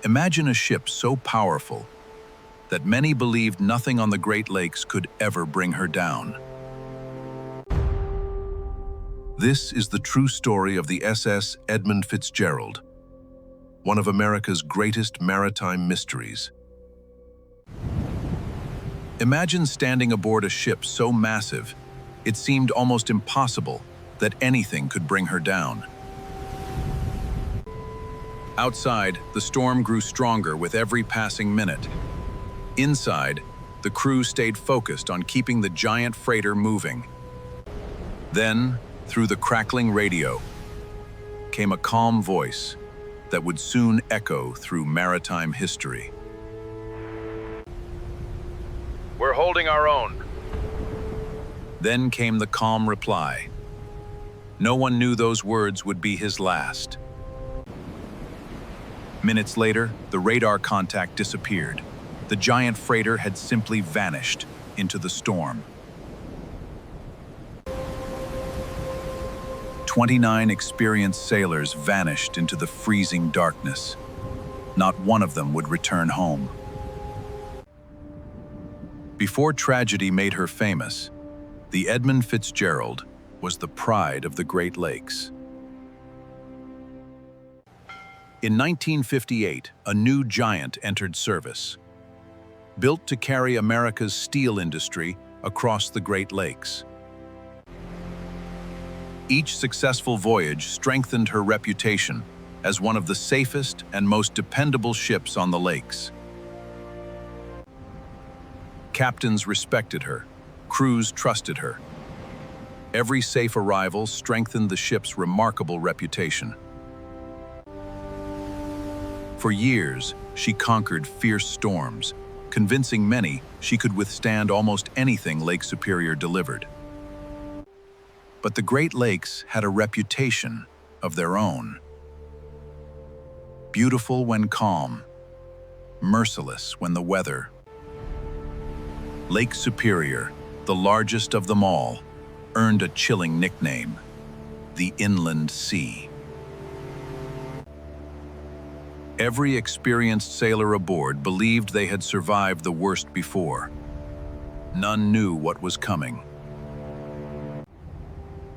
Imagine a ship so powerful that many believed nothing on the Great Lakes could ever bring her down. This is the true story of the SS Edmund Fitzgerald, one of America's greatest maritime mysteries. Imagine standing aboard a ship so massive, it seemed almost impossible that anything could bring her down. Outside, the storm grew stronger with every passing minute. Inside, the crew stayed focused on keeping the giant freighter moving. Then, through the crackling radio, came a calm voice that would soon echo through maritime history. We're holding our own. Then came the calm reply. No one knew those words would be his last. Minutes later, the radar contact disappeared. The giant freighter had simply vanished into the storm. 29 experienced sailors vanished into the freezing darkness. Not one of them would return home. Before tragedy made her famous, the Edmund Fitzgerald was the pride of the Great Lakes. In 1958, a new giant entered service, built to carry America's steel industry across the Great Lakes. Each successful voyage strengthened her reputation as one of the safest and most dependable ships on the lakes. Captains respected her, crews trusted her. Every safe arrival strengthened the ship's remarkable reputation. For years, she conquered fierce storms, convincing many she could withstand almost anything Lake Superior delivered. But the Great Lakes had a reputation of their own. Beautiful when calm, merciless when the weather. Lake Superior, the largest of them all, earned a chilling nickname, the Inland Sea. Every experienced sailor aboard believed they had survived the worst before. None knew what was coming.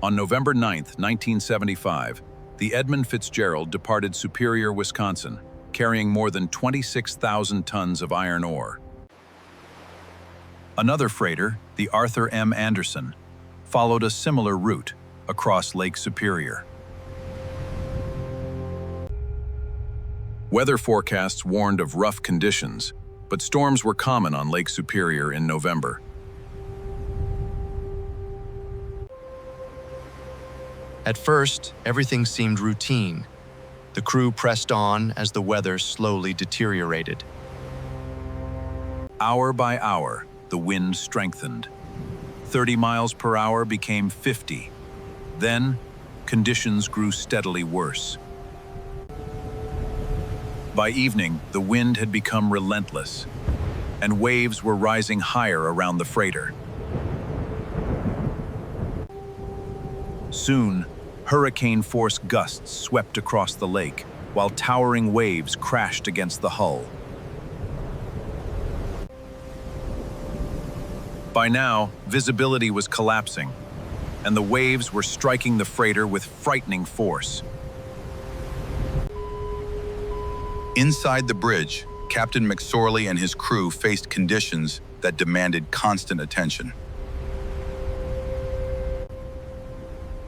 On November 9, 1975, the Edmund Fitzgerald departed Superior, Wisconsin, carrying more than 26,000 tons of iron ore. Another freighter, the Arthur M. Anderson, followed a similar route across Lake Superior. Weather forecasts warned of rough conditions, but storms were common on Lake Superior in November. At first, everything seemed routine. The crew pressed on as the weather slowly deteriorated. Hour by hour, the wind strengthened. 30 miles per hour became 50. Then, conditions grew steadily worse. By evening, the wind had become relentless, and waves were rising higher around the freighter. Soon, hurricane-force gusts swept across the lake, while towering waves crashed against the hull. By now, visibility was collapsing, and the waves were striking the freighter with frightening force. Inside the bridge, Captain McSorley and his crew faced conditions that demanded constant attention.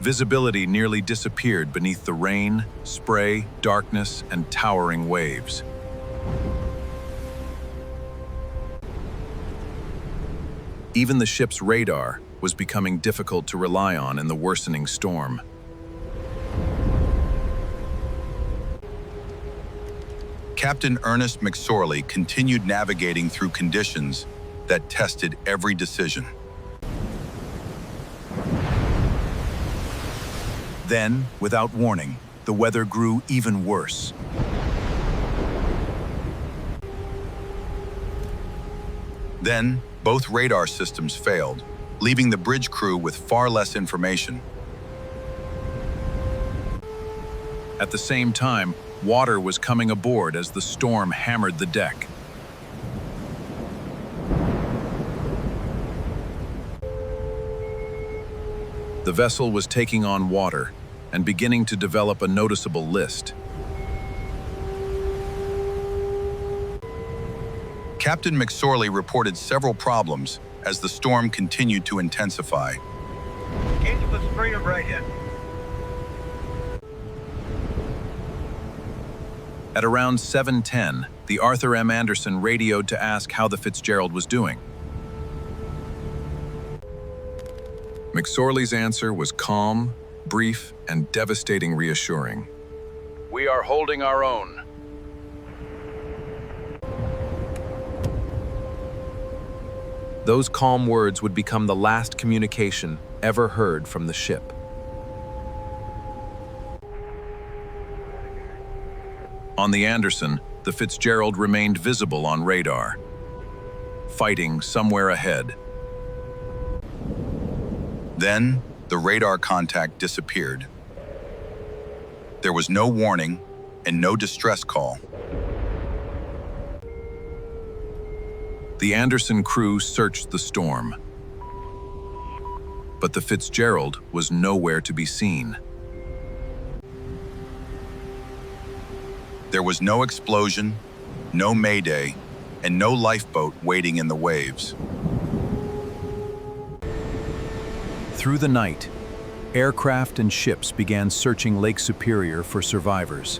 Visibility nearly disappeared beneath the rain, spray, darkness, and towering waves. Even the ship's radar was becoming difficult to rely on in the worsening storm. Captain Ernest McSorley continued navigating through conditions that tested every decision. Then, without warning, the weather grew even worse. Then, both radar systems failed, leaving the bridge crew with far less information. At the same time, water was coming aboard as the storm hammered the deck. The vessel was taking on water and beginning to develop a noticeable list. Captain McSorley reported several problems as the storm continued to intensify. Engine was screaming right in. At around 7:10, the Arthur M. Anderson radioed to ask how the Fitzgerald was doing. McSorley's answer was calm, brief, and devastating reassuring. We are holding our own. Those calm words would become the last communication ever heard from the ship. On the Anderson, the Fitzgerald remained visible on radar, fighting somewhere ahead. Then, the radar contact disappeared. There was no warning and no distress call. The Anderson crew searched the storm, but the Fitzgerald was nowhere to be seen. There was no explosion, no mayday, and no lifeboat waiting in the waves. Through the night, aircraft and ships began searching Lake Superior for survivors.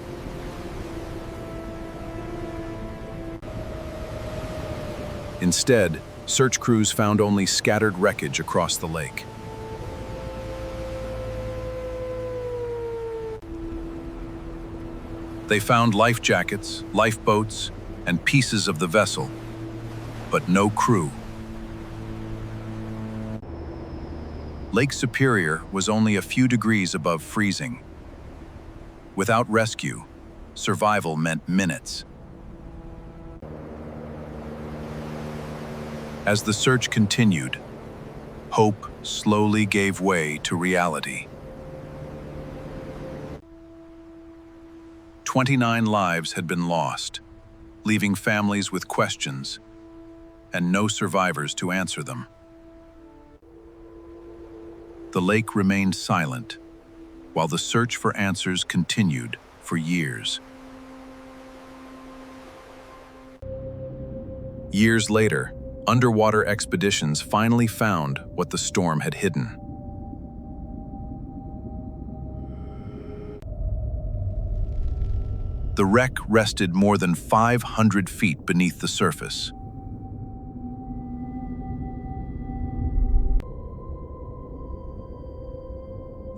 Instead, search crews found only scattered wreckage across the lake. They found life jackets, lifeboats, and pieces of the vessel, but no crew. Lake Superior was only a few degrees above freezing. Without rescue, survival meant minutes. As the search continued, hope slowly gave way to reality. 29 lives had been lost, leaving families with questions and no survivors to answer them. The lake remained silent, while the search for answers continued for years. Years later, underwater expeditions finally found what the storm had hidden. The wreck rested more than 500 feet beneath the surface.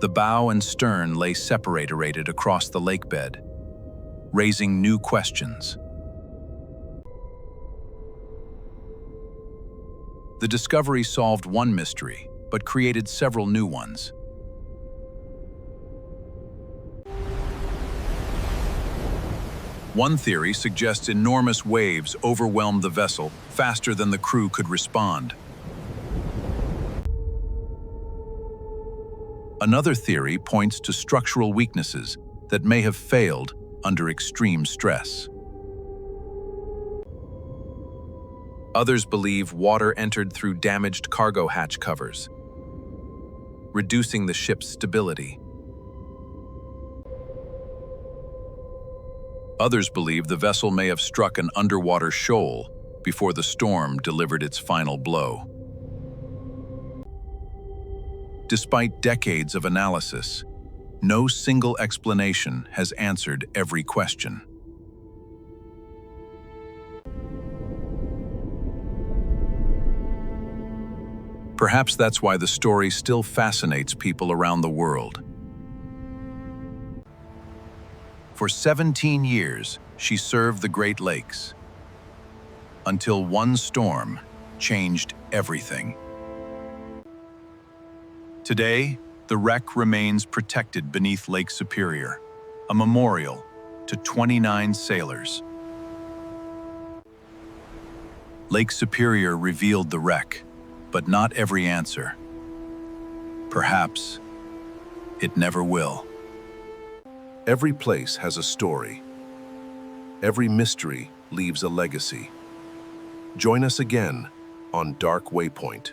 The bow and stern lay separated across the lake bed, raising new questions. The discovery solved one mystery, but created several new ones. One theory suggests enormous waves overwhelmed the vessel faster than the crew could respond. Another theory points to structural weaknesses that may have failed under extreme stress. Others believe water entered through damaged cargo hatch covers, reducing the ship's stability. Others believe the vessel may have struck an underwater shoal before the storm delivered its final blow. Despite decades of analysis, no single explanation has answered every question. Perhaps that's why the story still fascinates people around the world. For 17 years, she served the Great Lakes, until one storm changed everything. Today, the wreck remains protected beneath Lake Superior, a memorial to 29 sailors. Lake Superior revealed the wreck, but not every answer. Perhaps it never will. Every place has a story. Every mystery leaves a legacy. Join us again on Dark Waypoint.